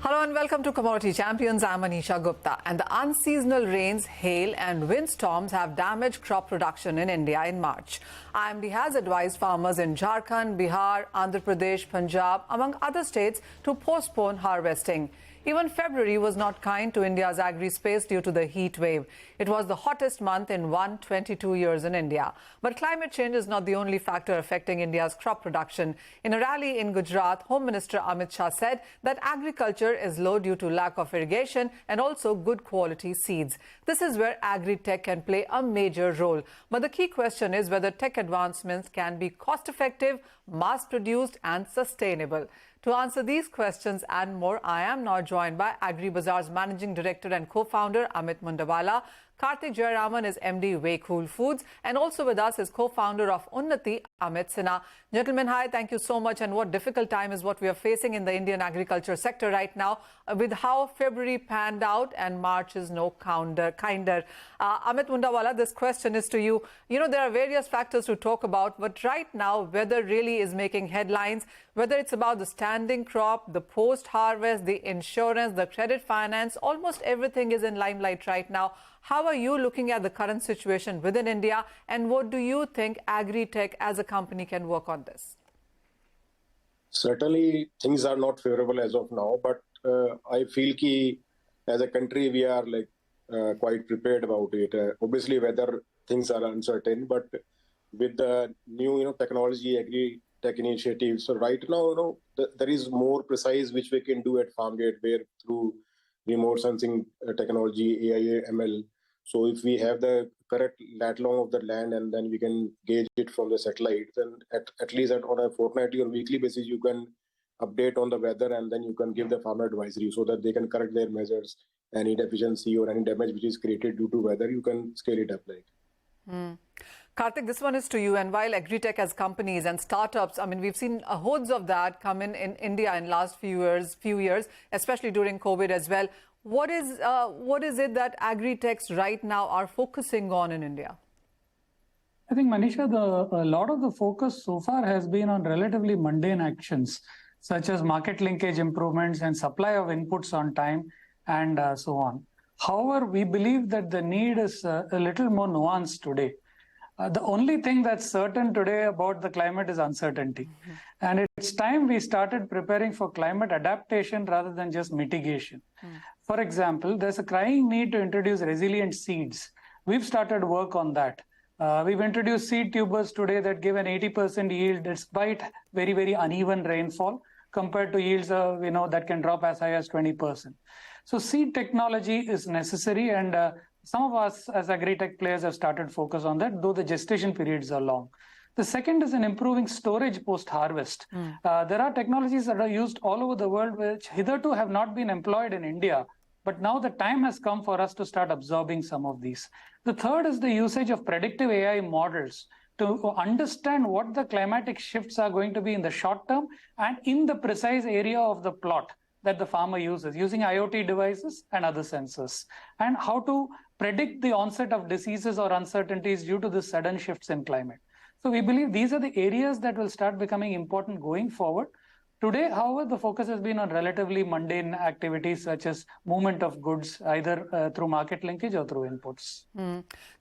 Hello and welcome to Commodity Champions. I'm Anisha Gupta. And the unseasonal rains, hail and windstorms have damaged crop production in India in March. IMD has advised farmers in Jharkhand, Bihar, Andhra Pradesh, Punjab, among other states, to postpone harvesting. Even February was not kind to India's agri-space due to the heat wave. It was the hottest month in 122 years in India. But climate change is not the only factor affecting India's crop production. In a rally in Gujarat, Home Minister Amit Shah said that agriculture is low due to lack of irrigation and also good quality seeds. This is where agri-tech can play a major role. But the key question is whether tech advancements can be cost-effective, mass-produced and sustainable. To answer these questions and more, I am now joined by AgriBazaar's Managing Director and Co-founder Amit Mundawala. Karthik Jayaraman is MD Wakeful Foods, and also with us is co-founder of Unnati, Amit Sinha. Gentlemen, hi, thank you so much. And what difficult time is what we are facing in the Indian agriculture sector right now, with how February panned out and March is no kinder. Amit Mundawala, this question is to you. You know, there are various factors to talk about, but right now, weather really is making headlines, whether it's about the standing crop, the post-harvest, the insurance, the credit finance, almost everything is in limelight right now. How are you looking at the current situation within India, and what do you think Agri-Tech as a company can work on this? Certainly, things are not favorable as of now, but I feel that as a country, we are quite prepared about it. Obviously, whether things are uncertain, but with the new technology, Agri-Tech initiatives, so right now, there is more precise which we can do at farm gate, where through remote sensing technology, AI, ML. So if we have the correct lat long of the land and then we can gauge it from the satellite, then at least on a fortnightly or weekly basis, you can update on the weather and then you can give the farmer advisory so that they can correct their measures. Any deficiency or any damage which is created due to weather, you can scale it up. Karthik, this one is to you. And while Agri-Tech as companies and startups, I mean, we've seen hordes of that come in India in last few years, especially during COVID as well. What is it that Agri-Techs right now are focusing on in India? I think, Manisha, a lot of the focus so far has been on relatively mundane actions, such as market linkage improvements and supply of inputs on time and so on. However, we believe that the need is a little more nuanced today. The only thing that's certain today about the climate is uncertainty. And it's time we started preparing for climate adaptation rather than just mitigation. For example, there's a crying need to introduce resilient seeds. We've started work on that. We've introduced seed tubers today that give an 80% yield despite very, very uneven rainfall compared to yields that can drop as high as 20%. So seed technology is necessary, and some of us as Agri-Tech players have started focus on that, though the gestation periods are long. The second is in improving storage post-harvest. There are technologies that are used all over the world which hitherto have not been employed in India, but now the time has come for us to start absorbing some of these. The third is the usage of predictive AI models to understand what the climatic shifts are going to be in the short term and in the precise area of the plot that the farmer uses, using IoT devices and other sensors, and how to predict the onset of diseases or uncertainties due to the sudden shifts in climate. So we believe these are the areas that will start becoming important going forward. Today, however, the focus has been on relatively mundane activities such as movement of goods, either through market linkage or through inputs.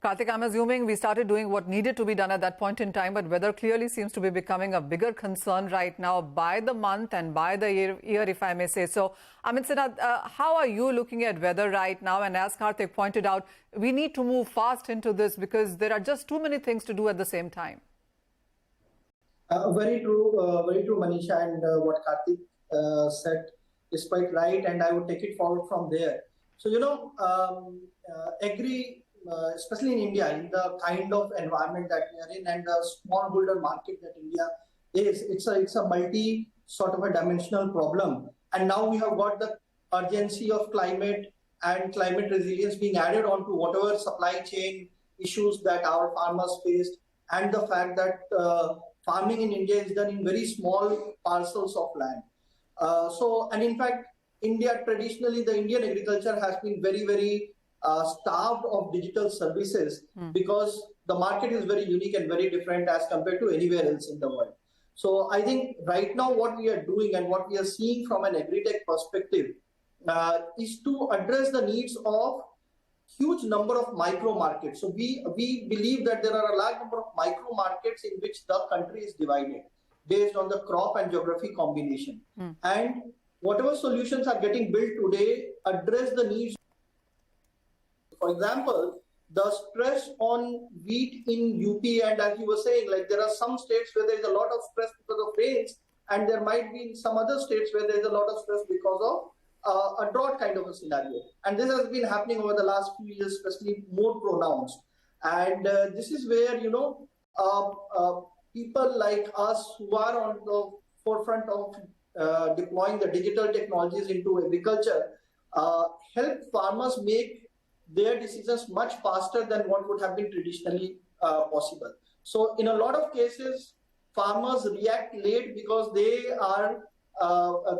Karthik, I'm assuming we started doing what needed to be done at that point in time, but weather clearly seems to be becoming a bigger concern right now by the month and by the year, if I may say so. Amit Sinha, how are you looking at weather right now? And as Karthik pointed out, we need to move fast into this because there are just too many things to do at the same time. Very true, Manisha, and what Karthik said is quite right, and I would take it forward from there. So, agri, especially in India, in the kind of environment that we are in and the smallholder market that India is, it's a multi sort of a dimensional problem. And now we have got the urgency of climate and climate resilience being added on to whatever supply chain issues that our farmers faced, and the fact that farming in India is done in very small parcels of land. And in fact, India traditionally, the Indian agriculture has been very, very starved of digital services because the market is very unique and very different as compared to anywhere else in the world. So I think right now what we are doing and what we are seeing from an Agri-Tech perspective is to address the needs of huge number of micro markets. So we believe that there are a large number of micro markets in which the country is divided based on the crop and geography combination. And whatever solutions are getting built today address the needs. For example, the stress on wheat in UP, and as you were saying, like there are some states where there is a lot of stress because of rains, and there might be some other states where there is a lot of stress because of a drought kind of a scenario. And this has been happening over the last few years, especially more pronounced. And this is where, people like us who are on the forefront of deploying the digital technologies into agriculture help farmers make their decisions much faster than what would have been traditionally possible. So in a lot of cases, farmers react late because they are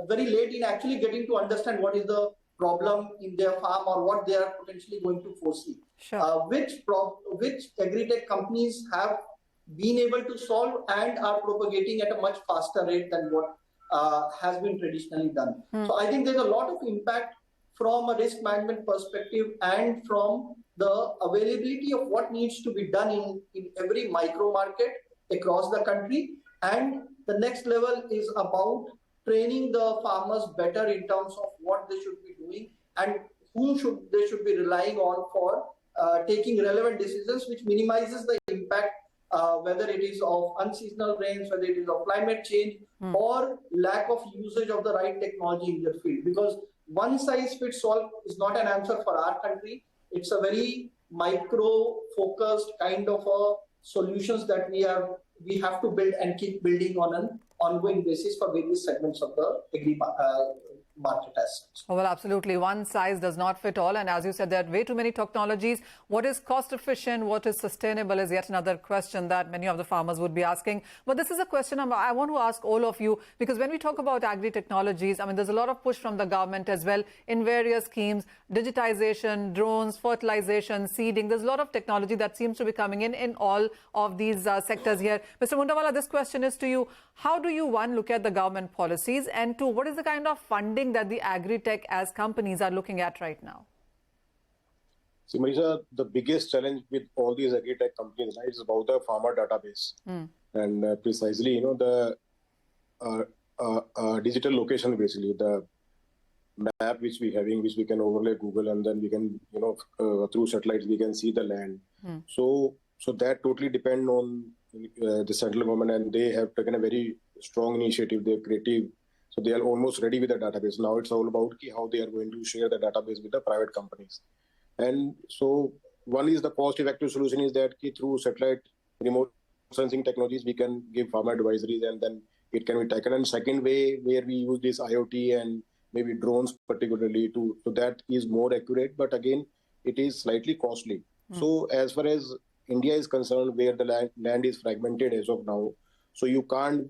very late in actually getting to understand what is the problem in their farm or what they are potentially going to foresee. Sure. Which agri-tech companies have been able to solve and are propagating at a much faster rate than what has been traditionally done. So I think there's a lot of impact from a risk management perspective and from the availability of what needs to be done in every micro market across the country. And the next level is about training the farmers better in terms of what they should be doing and whom they should be relying on for taking relevant decisions, which minimizes the impact, whether it is of unseasonal rains, whether it is of climate change, or lack of usage of the right technology in their field. Because one size fits all is not an answer for our country. It's a very micro-focused kind of a solutions that we have to build and keep building on an ongoing basis for various segments of the agri market as such. Oh, well, absolutely. One size does not fit all. And as you said, there are way too many technologies. What is cost efficient? What is sustainable is yet another question that many of the farmers would be asking. But this is a question I want to ask all of you, because when we talk about agri-technologies, I mean, there's a lot of push from the government as well in various schemes, digitization, drones, fertilization, seeding. There's a lot of technology that seems to be coming in all of these sectors here. Mr. Mundawala, this question is to you. How do you, one, look at the government policies, and two, what is the kind of funding that the agri-tech as companies are looking at right now? See, Manisha, the biggest challenge with all these agri-tech companies is about the farmer database. And precisely, the digital location, basically, the map which we having, which we can overlay Google, and then we can, through satellites, we can see the land. So that totally depend on the central government, and they have taken a very strong initiative. They're creative. So they are almost ready with the database. Now it's all about how they are going to share the database with the private companies. And so one is the cost-effective solution is that through satellite remote sensing technologies, we can give farmer advisories and then it can be taken. And second way where we use this IoT and maybe drones particularly so that is more accurate, but again, it is slightly costly. So as far as India is concerned, where the land is fragmented as of now, so you can't,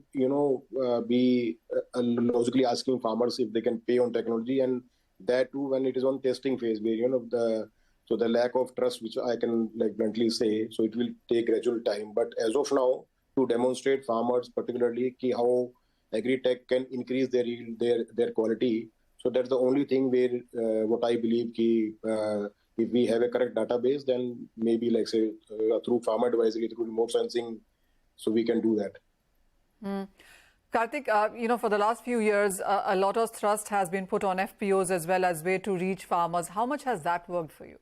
be logically asking farmers if they can pay on technology, and that too when it is on testing phase, where the lack of trust, which I can bluntly say, so it will take gradual time. But as of now, to demonstrate farmers, particularly how agri-tech can increase their yield, their quality. So that's the only thing where what I believe if we have a correct database, then maybe through farmer advisory, through remote sensing, so we can do that. Karthik, for the last few years, a lot of thrust has been put on FPOs as well as way to reach farmers. How much has that worked for you?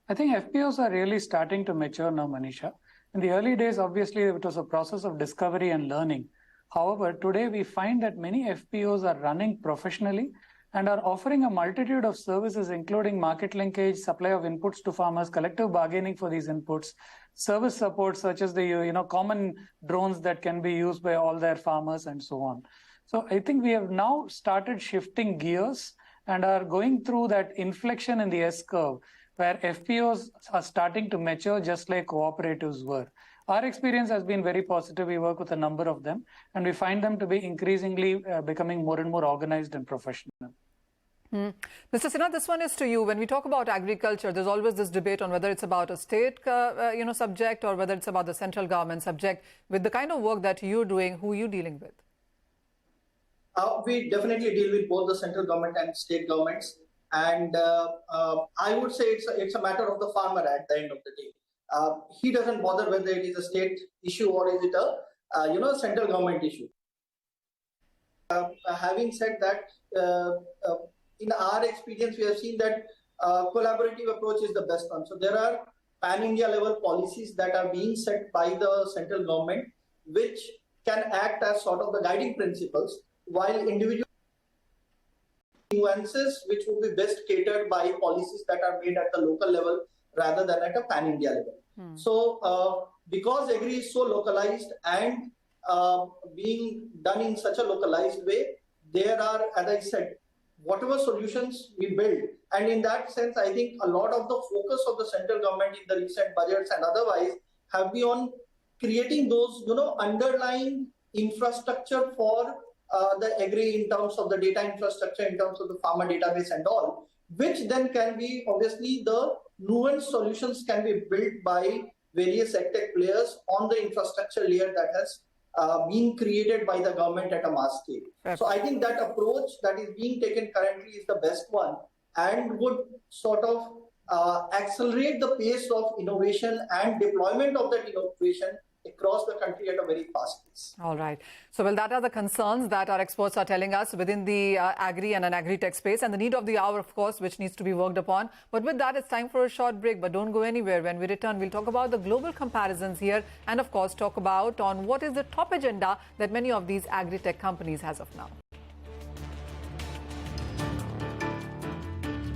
I think FPOs are really starting to mature now, Manisha. In the early days, obviously, it was a process of discovery and learning. However, today we find that many FPOs are running professionally and are offering a multitude of services, including market linkage, supply of inputs to farmers, collective bargaining for these inputs, service support such as the common drones that can be used by all their farmers and so on. So I think we have now started shifting gears and are going through that inflection in the S-curve where FPOs are starting to mature just like cooperatives were. Our experience has been very positive. We work with a number of them and we find them to be increasingly becoming more and more organized and professional. Mr. Sinha, this one is to you. When we talk about agriculture, there's always this debate on whether it's about a state, subject or whether it's about the central government subject. With the kind of work that you're doing, who are you dealing with? We definitely deal with both the central government and state governments, and I would say it's a matter of the farmer at the end of the day. He doesn't bother whether it is a state issue or is it a central government issue. Having said that, in our experience, we have seen that collaborative approach is the best one. So there are pan-India level policies that are being set by the central government, which can act as sort of the guiding principles, while individual nuances which would be best catered by policies that are made at the local level rather than at a pan-India level. So because agri is so localized and being done in such a localized way, there are, as I said, whatever solutions we build. And in that sense, I think a lot of the focus of the central government in the recent budgets and otherwise have been on creating those, underlying infrastructure for the agri in terms of the data infrastructure, in terms of the farmer database and all, which then can be, obviously, the nuanced solutions can be built by various tech players on the infrastructure layer that has been created by the government at a mass scale. Fair. So I think that approach that is being taken currently is the best one and would sort of accelerate the pace of innovation and deployment of that innovation across the country at a very fast pace. All right. So, well, that are the concerns that our experts are telling us within the agri and an agri-tech space, and the need of the hour, of course, which needs to be worked upon. But with that, it's time for a short break. But don't go anywhere. When we return, we'll talk about the global comparisons here and, of course, talk about on what is the top agenda that many of these agri-tech companies has of now.